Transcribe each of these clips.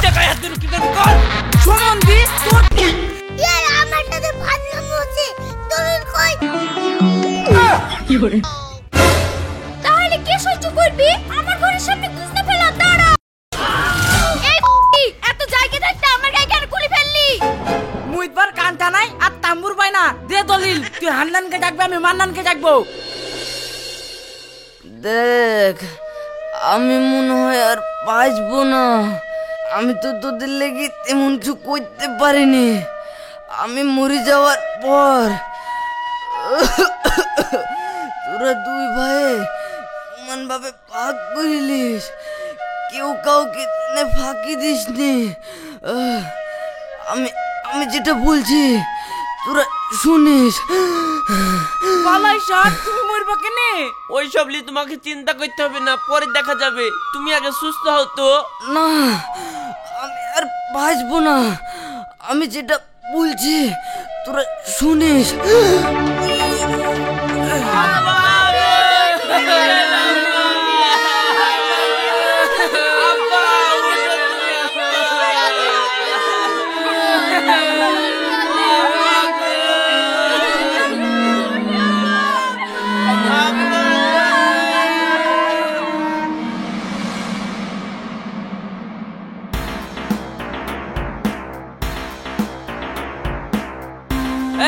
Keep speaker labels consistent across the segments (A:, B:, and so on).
A: টাকায় হাত ধরে কি করবি কর।
B: সুমন্দি তোর
C: ইয়ার আমার সাথে ফাজলামো হচ্ছে দলিল কই
B: কি করে
C: তাহলে কে সহ্য করবি আমার ঘরের সামনে কুস্তা ফেলা দাঁড়া এই এত জায়গা থাকতে আমার গায়ে কেন কুলি ফেললি
B: মুইতবার কানটা নাই আর তাম্বুর পাই না দে দলিল তুই হান্নানকে ডাকবি আমি মান্নানকে ডাকবো
D: দেখ আমি মনে হয় আর বাঁচবো না আমি তো তোদের লেগে তেমন কিছু করতে পারিনি আমি মরে যাওয়ার পর তোরা দুই ভাই সমান ভাবে ভাগ করিলিস কেউ কাউকে ফাঁকি দিসনি আমি আমি যেটা বলছি তোরা শুনিস
B: পালাই শাহ তুমি মরবা কেনে
A: ওইসব নিয়ে তোমাকে চিন্তা করতে হবে না, পরে দেখা যাবে। তুমি আগে সুস্থ হও তো।
D: না আমি আর বাঁচবো না আমি যেটা বলছি তোরা শুনিস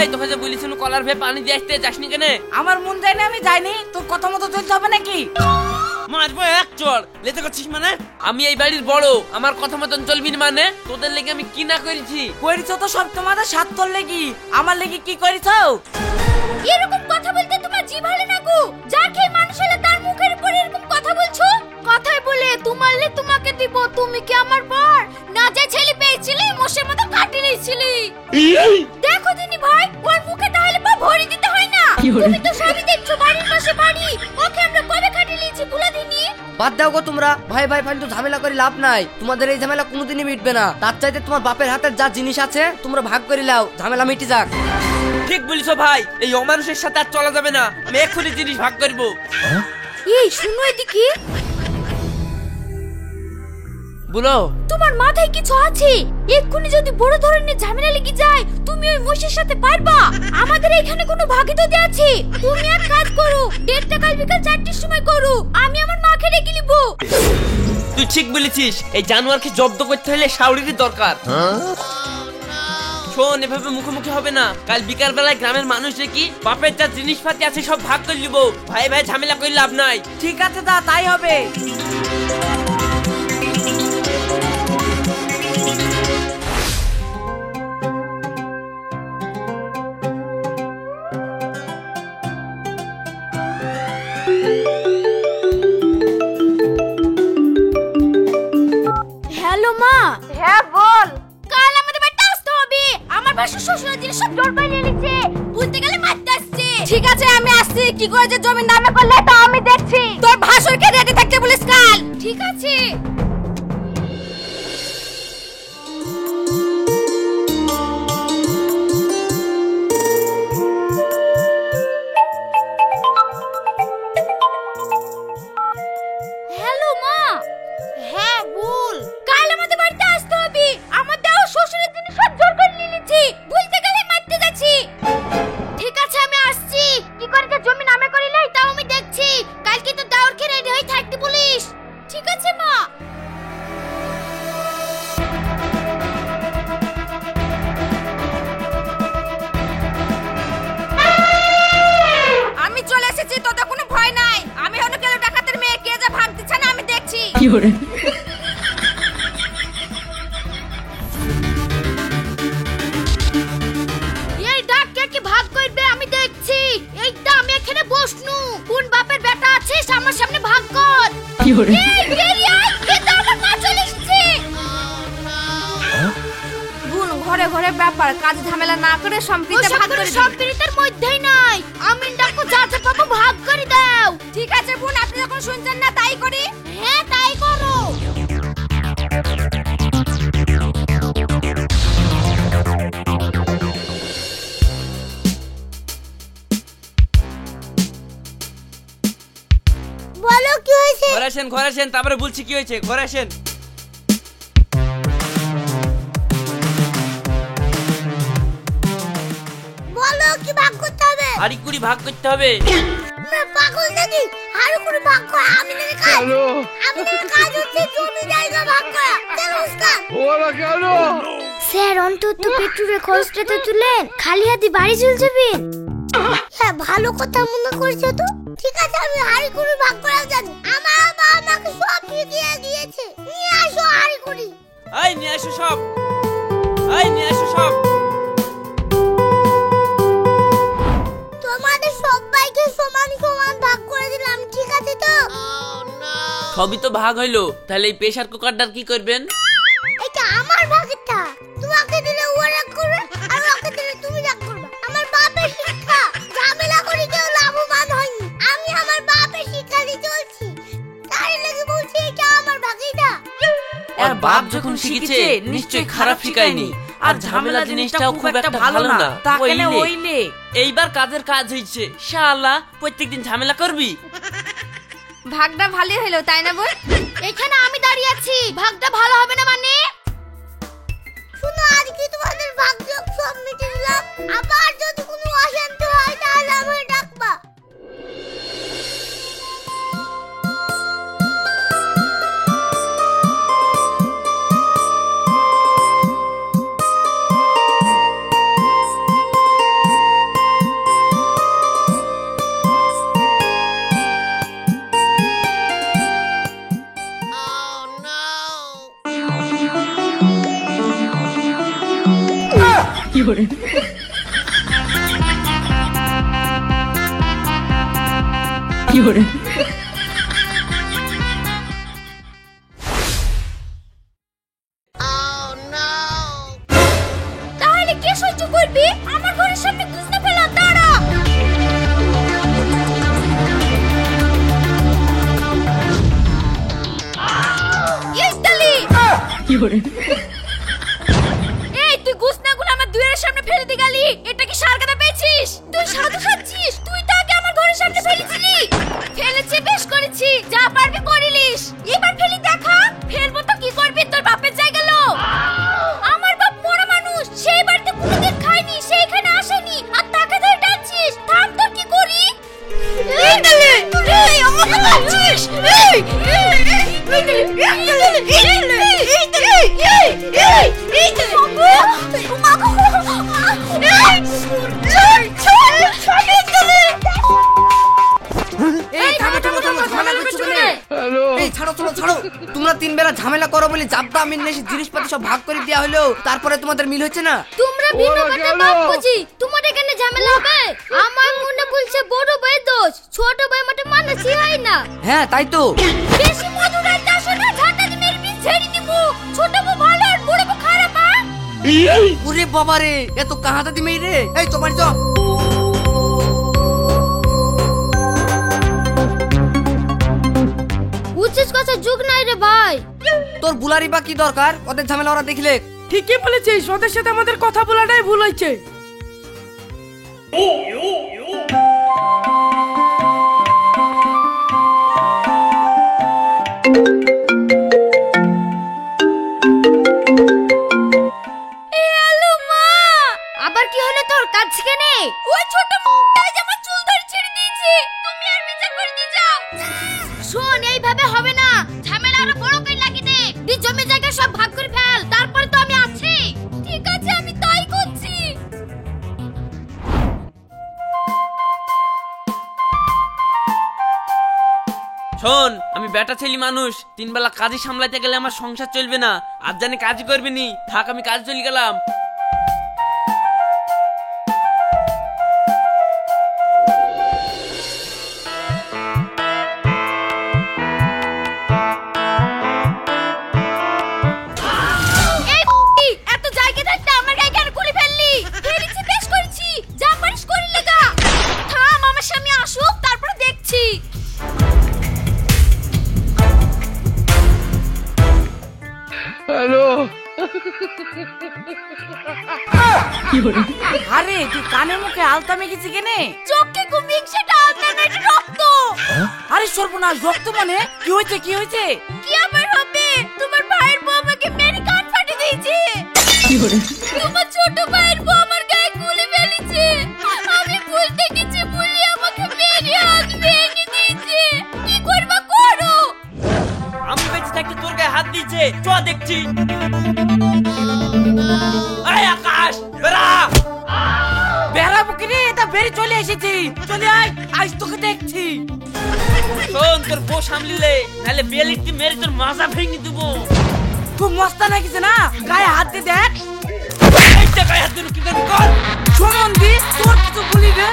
A: এই তোকে যে বলেছিল কলার ভে পানি দিয়ে আসতে যাসনি কেন?
B: আমার মন যায় না আমি যাইনি তোর কথা মতো চলতে হবে নাকি
A: মারবো এক চড় লেতে করছিস মানে? আমি এই বাড়ির বড়, আমার কথা মতন চলবি না মানে? তোদের লেগে আমি কি না করেছি?
B: করিছো তো সব তোমাদের সাত তোর লেগি আমার লেগি কি করিছো
C: এরকম কথা বলতে তোমার জিভ হালে না গো যা খেয়ে মানুষ হলে তার মুখের উপর এরকম কথা বলছো কথাই বলে তোমারলে তোমাকে দিব তুমি কি আমার বর না যে ছেলে পেয়েছিলে মোষের মতো কাটি নিয়েছিলি দেখো দিনি ভাই ওর মুখে তাহলে পা ভরি দিতে হয় না তুমি তো সবই দেখছো বাড়ির পাশে বাড়ি ওকে আমরা কবে কাটি নিয়েছি ভুলা দিনি
D: বাদ দাও গো তোমরা ভাই ভাই ফালতু ঝামেলা করে লাভ নাই তোমাদের এই ঝামেলা কোনোদিনই মিটবে না তার চাইতে তোমার বাপের হাতের যা জিনিস আছে তোমরা ভাগ করে নাও ঝামেলা মিটে যাক
A: ঠিক বলিস ভাই, এই অমানুষের সাথে আর চলা যাবে না। আমি এক্ষুনি জিনিস ভাগ করবো।
C: এই শুনো এদিকে
A: বলো
C: তোমার মাথায় কিছু আছে এক্ষুনি যদি বড় ধরনের ঝামেলা লেগে যায় তুমি ওই মোষের সাথে পারবা আমাদের এখানে কোনো ভাগিদারি আছে তুমি এক কাজ করো ডেটটা কাল বিকাল 4টের সময় করো আমি আমার মাকে ডেকে নিব
A: তুই ঠিক বলেছিস, এই জানোয়ারকে জব্দ করতে হলে শাওরিরই দরকার। শোন, এভাবে মুখোমুখি হবে না। কাল বিকাল বেলায় গ্রামের মানুষ দেখি বাপের যা জিনিসপাতি আছে সব ভাগ করে নিব। ভাই ভাই ঝামেলা করে লাভ নাই।
B: ঠিক আছে দা তাই হবে
C: হ্যালো মা হ্যাঁ বল কাল আমাদের বাড়িতে আসতে হবে আমার ভাসুর শ্বশুরের জিনিস সব জোর করে নিয়ে নিচ্ছে বলতে গেলে মারতে আসছে ঠিক আছে আমি আসছি কি করে যে জমি নামে করলে তা আমি দেখছি তোর ভাসুরকে রেডি থাকতে বলিস কাল ঠিক আছে হ্যালো মা হ্যাঁ বল কাল আমাদের বাড়িতে আসতে হবে আমার দাও শ্বশুরের জিনিস সব জোর করে নিয়ে নিচ্ছি বলতে গেলে মারতে যাচ্ছি ঠিক আছে আমি আসছি কি করে যে জমি নামে করিলে তাও আমি দেখছি কালকে তো দাওরকে রেডি হয়ে থাকতে বলিস ঠিক আছে মা আমি চলে এসেছি তোদের কোনো ভয় নাই আমি হলো কেউ ডাকাতের মেয়ে কে যে ভাগ দিচ্ছে না আমি দেখছি
B: কি করে
C: এই ডাক কে কি ভাগ করবে আমি দেখছি এইটা আমি এখানে বসনু কোন বাপের বেটা আছে আমার সামনে ভাগ কর
B: কি করে
C: এই বেরিয়ে আয় এটা আমার মা চলে এসেছে
E: বোন ঘরে ঘরে ব্যাপার কাজ ঝামেলা না করে সম্প্রীতি ভাগ করে দিন
C: সম্প্রীতির মধ্যেই নাই আমি ডাকো যাতে পাবো ভাগ করে দাও ঠিক আছে বোন আপনি যখন শুনছেন না তাই করি হ্যাঁ তাই করো বলো কি হয়েছে
A: ঘরে আসেন তারপরে বলছি কি হয়েছে। ঘরে আসেন। হাড়ি কুড়ি ভাগ করতে হবে।
C: পাগল নাকি? হাড়ি করে ভাগ করা আমাদের কাজ। আমাদের কাজ হচ্ছে জমি জায়গা ভাগ করা। চল উস্তাদ।
F: স্যার অন্তত পেট্রোলের খরচটা তো তুলেন, খালি হাতে বাড়ি চলে যাবেন।
C: হ্যাঁ ভালো কথা মনে করেছো তো। ঠিক আছে আমি হাড়ি করে ভাগ করা জানি। আমার বাবা আমাকে সব শিখিয়ে দিয়েছে। নিয়ে আসো হাড়ি করে।
A: এই নিয়ে আসো সব, এই নিয়ে আসো সব।
C: তোমাদের সবাইকে সমান সমান ভাগ করে দিলাম, ঠিক আছে তো?
A: সবই তো ভাগ হইলো, তাহলে এই প্রেসার কুকারটা কি করবেন?
C: এটা আমার ভাগেরটা। তোমাকে দিলে ও রাগ করবে, আর ওকে দিলে তুমি রাগ করবে। আমার বাপের শিক্ষা, ঝামেলা করে কেউ লাভবান হয়নি। আমি আমার বাপের শিক্ষা দিয়ে চলছি, তাই লাগে বলছি এটা আমার ভাগেরটা।
A: আর বাপ যখন শিখেছে নিশ্চয়ই খারাপ শিখায়নি। আর ঝামেলা জিনিসটাও খুব একটা ভালো না।
B: তাকে ওইলে
A: এইবার কাজের কাজ হইছে, শালা প্রত্যেকদিন ঝামেলা করবি।
E: ভাগটা ভালোই হলো তাই না বোন?
C: এখানে আমি দাঁড়িয়ে আছি, ভাগটা ভালো হবে না মানে? শুনো আজকে তোমাদের ভাগ যোগ সব মিটে দিলাম। আবার যদি কোনো অশান্তি হয় তাহলে আমায় ডাকবা। তাহলে কে সহ্য করবি? আমার ঘরের সামনে গুজনা ফেলা, দাঁড়া। এই তালি এই তুই গুজনাগুলো আমার দুয়ারের সামনে ফেলে দিয়ে গেলি। এটা কি সারগাদা পেয়েছিস? তুই সাধু খাচ্ছিস? তুই তো আগে আমার ঘরের সামনে ফেলেছিলি। ফেলেছি, বেশ করেছি, যা পারবি করিলিস। এবার ফেলি দেখা। ফেলবো তো কি করবি? তোর বাপের জায়গা লো। আমার বাপ মরা মানুষ, সেই বাড়িতে কোনোদিন খায়নি, সেইখানে আসেনি, আর তাকে ধরে টানছিস। থাম তো কি করি? এই তালে এই আমাকে মারছিস। এই
D: তোমরা তিন বেলা ঝামেলা করো বলে জাবদা মিল জিনিসপাতি সব ভাগ করে দেওয়া হলো, তারপরে তোমাদের মিল হচ্ছে না।
C: তোমরা ভিন্ন মতে বাপ বুঝি, তোমার এখানে ঝামেলা হবে? আমার মনে বলছে বড় ভাই দোষ, ছোট ভাই মতে মানাসি হয় না।
D: হ্যাঁ তাই তো।
C: বেশি মধুরাই দাসো না, ঝাঁটা দিয়ে মেরে পিছ ঝেড়ে দিব। ছোট বউ ভালো আর বড় বউ খারাপ।
D: ওরে বাবা রে, এত কাহাতা দি মেয়ে রে। এই তোমার তো
C: উচিত কথা যুগ নাই রে ভাই।
D: তোর বুলারি বা কি দরকার? ওদের ঝামেলা ওরা দেখলে।
B: ঠিকই বলেছিস, ওদের সাথে আমাদের কথা বলাটাই ভুল হয়েছে।
C: আবার কি হলো তোর? কাজ কেনে ওই ছোট মুখটাই আমার চুল ধরে ছেড়ে দিয়েছে। তুমি আর বিচার করে দিয়ে যাও। শোন, এইভাবে হবে না, ঝামেলা আরো বড় করে লাগিয়ে দে। এই জমি জায়গা সব ভাগ করে ফেল, তারপরে তো আমি আছি। ঠিক আছে, আমি তাই করছি।
A: শোন, আমি বেটা ছেলে মানুষ, তিন বেলা কাজই সামলাতে গেলে আমার সংসার চলবে না। আজ জানি কাজ করবি নি, থাক আমি কাজ চলে গেলাম।
C: এত জায়গা থাকতে আমার গায়ে কেন খুলে ফেললি? ফেলেছি, বেশ করেছি, যা পারিস করে লেগা। থাম, আমার স্বামী আসুক, তারপর দেখছি।
B: আরে তুই কানে মুখে আলতা মেখেছি কেনে?
C: চোখে ঘুমিয়ে সেটা আলতা না, এটা রক্ত।
B: আরে সর্বনাশ, রক্ত মানে কি হয়েছে? কি হয়েছে?
C: কি আবার হবে? তোমার ভাইয়ের বউ আমাকে মেরে কান ফাটিয়ে দিয়েছে। তোমার ছোট ভাইয়ের বউ আমার গায়ে খুলে ফেলেছে। আমি ভুল থেকে
A: আসছে, চ দেখছি। এই আকাশ বেরা।
B: বেড়াবো কি রে, এটা বেরি চলে এসেছি। চলে আয়, আজ তোকে দেখছি।
A: শোন, তোর বউ সামলিলে নাহলে বেলিটি মেরে তোর মাজা ভেঙে দেবো।
B: খুব মস্তা নাকিছে না, গায়ে হাত দিয়ে দেখ।
A: এইটা গায়ে হাত দিয়ে কি কর?
B: শোনন দি, তোর কিছু বলি রে।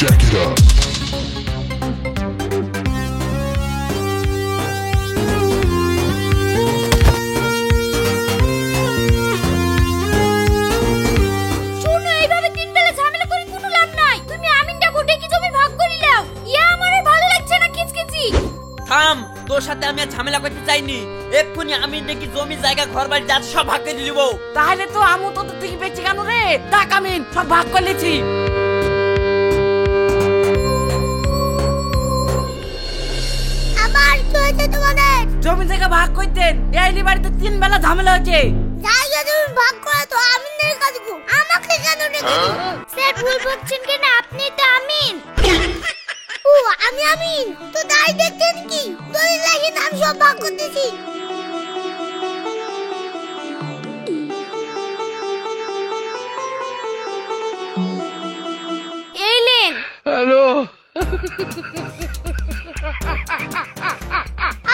G: Check it out.
C: শুনো, এইভাবে তিন বেলা ঝামেলা করে কোনো লাভ নাই। তুমি আমিনটা কোটে কি জমি ভাগ করে নাও। ইয়া আমার আর ভালো লাগছে না কিচকিচি।
A: থাম, তোর সাথে আমি আর ঝামেলা করতে চাইনি। এক্ষুনি আমি দেখি জমি জায়গা ঘর বাড়ি যা সব ভাগ করে দিব।
B: তাহলে তো আমু তোদের থেকে বেঁচে কেন রে? ডাক আমিন, সব ভাগ করে নিয়েছি।
F: আবার কি হয়েছে তোমাদের?
B: জমি জায়গা ভাগ করতেন, এই বাড়িতে তিন বেলা ঝামেলা হচ্ছে।
F: জায়গা তুমি ভাগ করে তো আমিনের কাছে গো, আমাকে কেন রেখে দিল? স্যার ভুল বলছেন কেন? আপনি তো আমিন। ও আমি আমিন, তো দাঁড়িয়ে দেখছেন কি? দলিল লাগিয়ে নাম সব ভাগ করতেছি।
C: এইলেন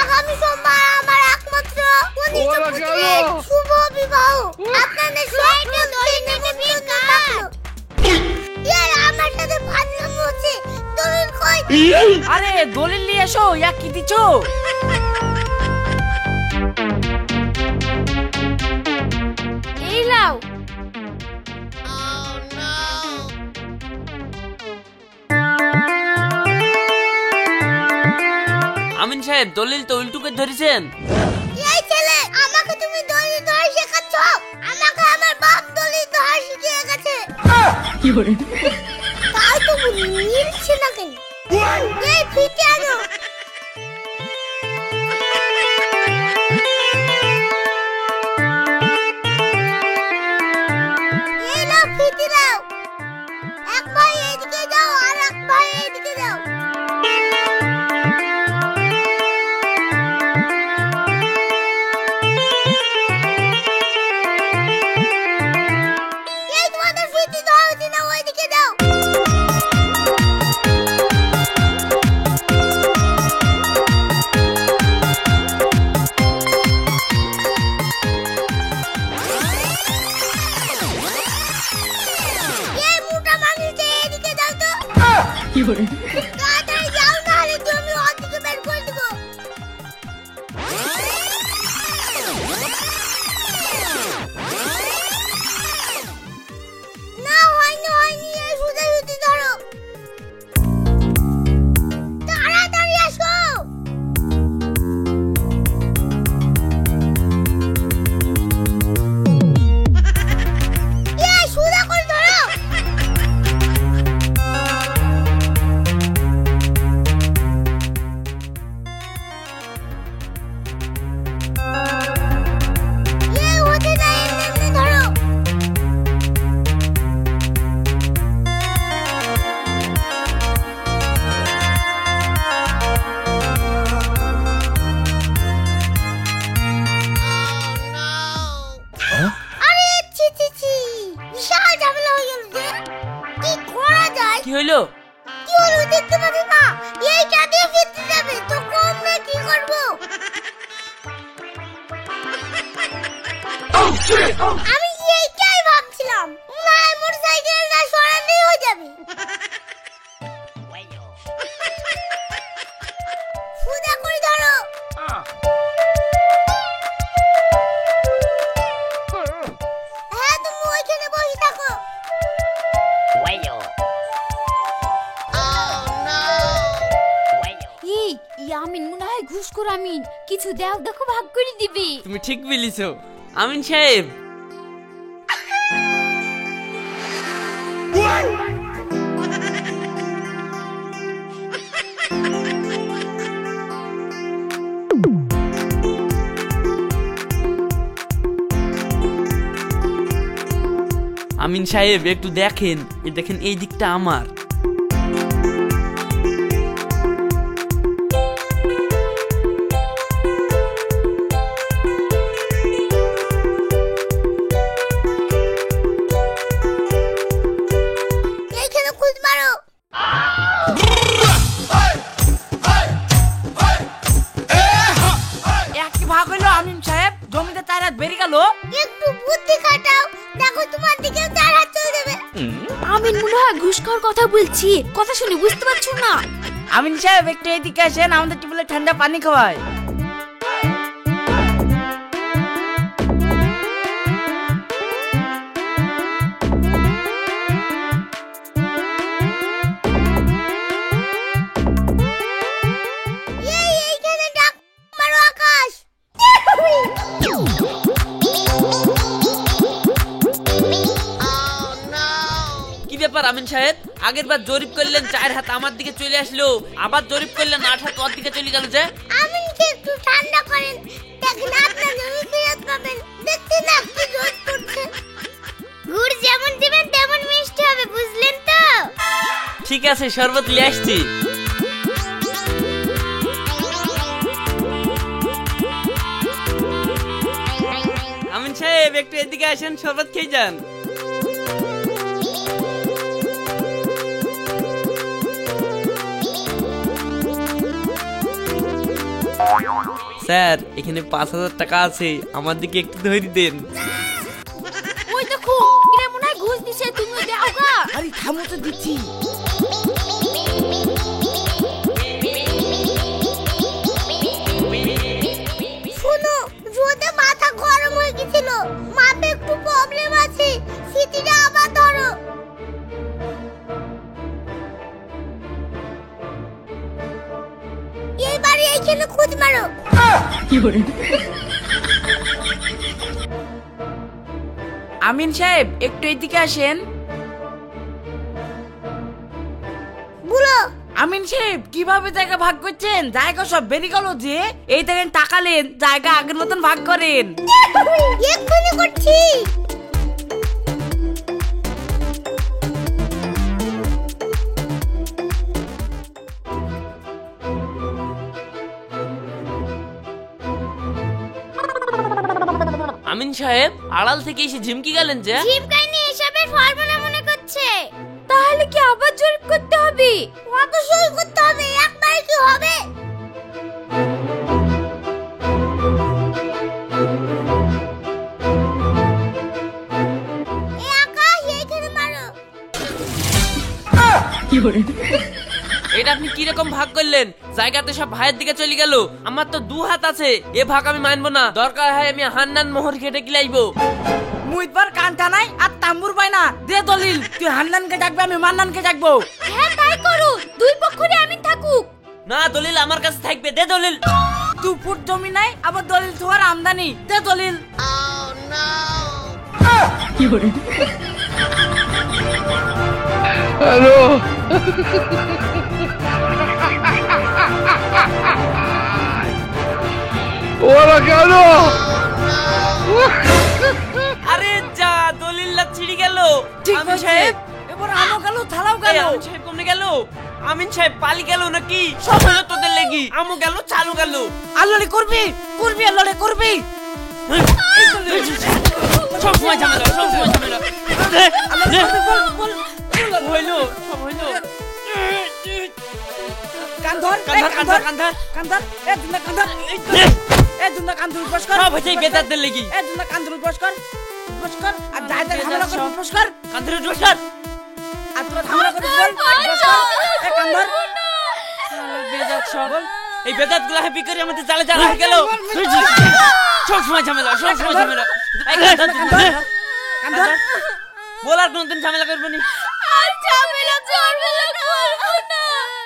F: আগামী সোমবার আমার একমাত্র কনিষ্ঠ পুত্রের শুভ বিবাহ। আপনাদের সবাইকে দলিল নিমন্ত্রণ থাকলো। ইয়ার আমার সাথে ফাজলামি হচ্ছে। দলিল কই?
B: আরে দলিল নিয়ে এসো, ইয়া কি দিছো?
C: এই লাও।
A: আমিন সাহেব, দলিল তো উল্টুকে ধরেছেন।
F: এই ছেলে, আমাকে তুমি দলিল ধরা শেখাচ্ছ? আমাকে আমার বাপ দলিল ধরা শিখিয়ে গেছে।
B: কি করে?
F: তাই তো মিলছে না কেন? এই ফিতে আনো। এই নাও ফিতে নাও। এক ভাই এদিকে যাও আর এক ভাই এদিকে যাও। এই তোমাদের ফিতে দেওয়া হচ্ছে না, ওইদিকে যাও। এই মোটা মানুষটা এদিকে যাও তো।
B: কি করে?
F: তাড়াতাড়ি যাও, নাহলে জমি অর্ধেকে বের করে দিব। না হয়নি হয়নি, এই সোজাসুজি ধরো। তাড়াতাড়ি আসো। এই সোজা করে ধরো। এই হতে না, এমনি ধরো। আরে ছি ছি ছি, বিশাল ঝামেলা হয়ে গেল যে। কি করা যায়?
A: কি হইলো?
F: কি হলো দেখতে পাচ্ছ না? এইটা দিয়ে ফিরতে যাবে তো কম না, কি করব? আমি এইটাই ভাবছিলাম, না মোটরসাইকেলটা সরালেই হয়ে যাবে। সোজা করে ধরো। হ্যাঁ, তুমি ওইখানে বসে থাকো।
C: এই আমিন মনে হয় ঘুষখোর আমিন। কিছু দেও, দেখো ভাগ করে দিবি।
A: তুমি ঠিক বলিছো আমিন সাহেব। আমিন সাহেব একটু দেখেন, দেখেন এই দিকটা আমার।
F: এইখানে খুঁজ মারো।
B: একই ভাগ হইলো আমিন সাহেব, জমিতে 4 হাত বেরিয়ে গেল।
F: একটু বুদ্ধি খাটাও, দেখো তোমার দিকে 4 হাত চলে যাবে।
C: আমিন মনে হয় ঘুষ খাওয়ার কথা বলছি, কথা শুনে বুঝতে পারছো না?
B: আমিন সাহেব একটু এদিকে আসেন, আমাদের টিউবওয়েলে ঠান্ডা পানি খাওয়ায়।
F: এইখানে ডাক মারো আকাশ।
A: কি ব্যাপার আমিন সাহেব, আগের বার জরিপ করলেন 4 হাত আমার দিকে চলে আসলো, আবার জরিপ করলেন 8 হাত ওর দিকে চলে গেল যে?
F: আমিনকে একটু ঠান্ডা করেন, দেখেন আপনার জমি ফেরত পাবেন। দেখতে না কি রোদ পড়ছে। গুড় যেমন দিবেন তেমন মিষ্টি হবে, বুঝলেন তো?
A: ঠিক আছে, শরবত নিয়ে আসছি। আমিন সাহেব একটু এদিকে আসেন, শরবত খেয়ে যান। স্যার এখানে 5,000 টাকা আছে, আমার দিকে একটু ধরে দেন।
C: ওই দেখো, এরা মনে হয় ঘুষ দিছে, তুমি দাও গা।
B: আরে থামো তো, দিচ্ছি।
F: শুনো, রোদে মাথা গরম হয়ে গেছিল, মাপে একটু প্রবলেম আছে, সিটিটা আবার ধরো। এইবারে এইখানে খুঁজ মারো।
B: আমিন সাহেব একটু এদিকে আসেন।
F: বলো।
B: আমিন সাহেব কিভাবে জায়গা ভাগ করছেন? জায়গা সব বেরিয়ে গেল যে। এই দেখেন টাকালেন, জায়গা আগের মতন ভাগ করেন।
F: এক্ষুনি করছি।
A: আমিন সাহেব আড়াল থেকে এসে ঝিমকি গেলেন যে?
C: জিমকাইনি এসবের ফর্মুলা মনে করছে। তাহলে কি আবার জরিপ করতে হবে?
F: অবশ্যই করতে হবে, একবার কি হবে? এই আকাশ, এইখানে মারো।
A: এটা আপনি কি রকম ভাগ করলেন? জায়গাতে সব ভাইয়ের দিকে চলে গেল, আমার তো 2 হাত আছে। এ ভাগ আমি মানবো না, দরকার হয় আমি হান্নান মোহর খেটে কিলাইবো।
B: মুইতবার কান্তা নাই আর তাম্বুর পাই না, দে দলিল। তুই হান্নানকে ডাকবে, আমি মান্নানকে ডাকবো।
C: হ্যাঁ তাই করো, দুই পক্ষরে আমিন থাকুক।
A: না, দলিল আমার কাছে থাকবে, দে দলিল।
B: 2 ফুট জমি নাই, আবার দলিল তোমার আমদানি, দে দলিল।
A: আরে যা, দলিল ছিড়ে গেল।
B: ঠিক
A: আমিন
B: আছে,
A: সাহেব,
B: এবার আমও গেল, থালাও
A: এই
B: গেল।
A: আমিন সাহেব কমনে গেল? আমিন সাহেব পালি গেল নাকি? সব হলো তোদের লেগি, আমও গেল, চালু গেল।
B: আল্লাহরে করবি, করবি আল্লাহরে করবি।
A: সব সময় ঝামেলা, সব সময় ঝামেলা।
B: আল্লাহরে করবি, বল বল।
A: হইলো, সব হইলো।
B: কান ধর,
A: কান ধর, কান ধর, কান ধর।
B: কান ধর, এ দুনা কান ধর। এ দুনা কান ধর, বস কর।
A: সব হচ্ছে এই বেদাতদের লেগি।
B: এ দুনা কান ধর, বস কর। বস কর, আর দায়দা ঝামেলা কর, বস কর।
A: কান ধরে জোরদার।
B: আর তোরা ঝামেলা করিস, বল, বস কর। এ কান ধর।
A: বেদাত সব, এই বেদাত গুলা হ্যাপি করে আমাদের জালে জালা হয়ে গেল। সব সময় ঝামেলা, সব সময় ঝামেলা। এই কান ধর,
B: কান ধর, কান ধর।
A: বল আর কোনদিন ঝামেলা করবো নি।
C: আর ঝামেলা করবো না।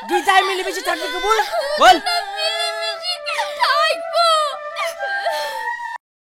B: দুই যাই মিলে বেশি থাকবি, বল।
A: বল।